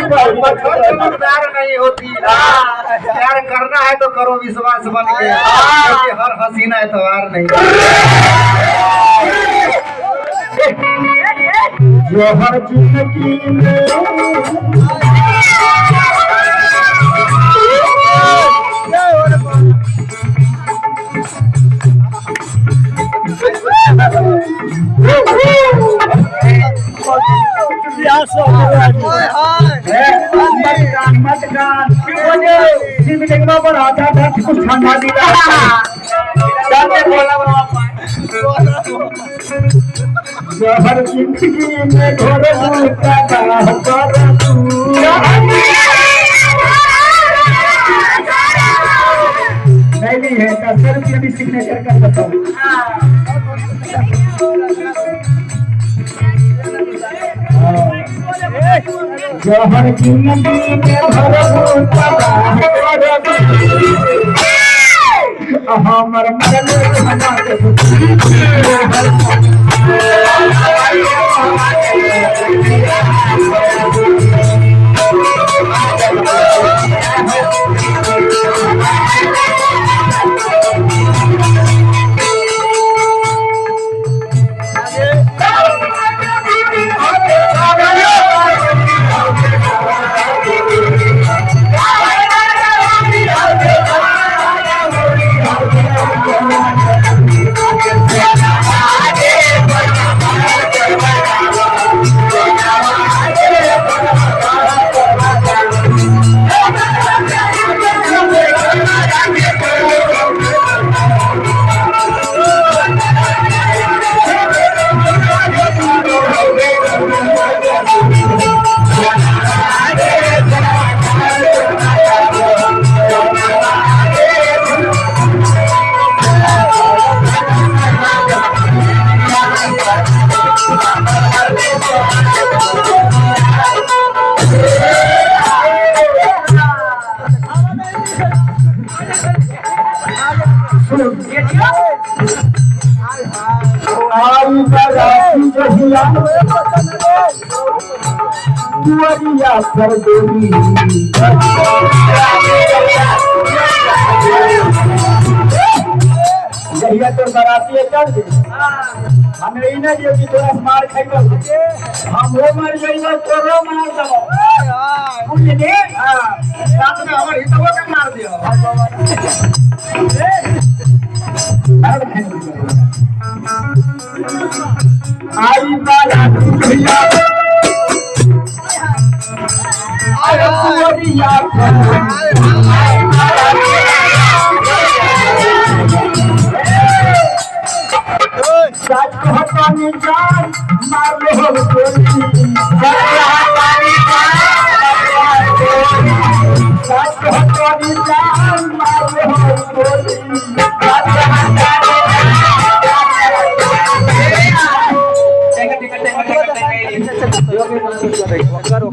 प्यार नहीं होती। प्यार करना है तो करो विश्वास बन के, क्योंकि हर हसीना एतवार नहीं। जो हर जिंदगी पर आधा था कुछ ठंडा दिला हर जिंदगी में घोर नहीं है कसर की भी सिग्नेचर कर सकता हूँ। हर जिंदगी में हमर दुआरिया कर देवी जहिया तो बराती चल दे हम यही ना जो कि थोड़ा मार खाइबो हम वो मार जाइबो तोरो मार दबो हम ये दे साथ में हमर हितवा के मार दियो आई बाला भैया आया दुआरिया साथ हटाने जान मार लो गोली साथ हटाने जान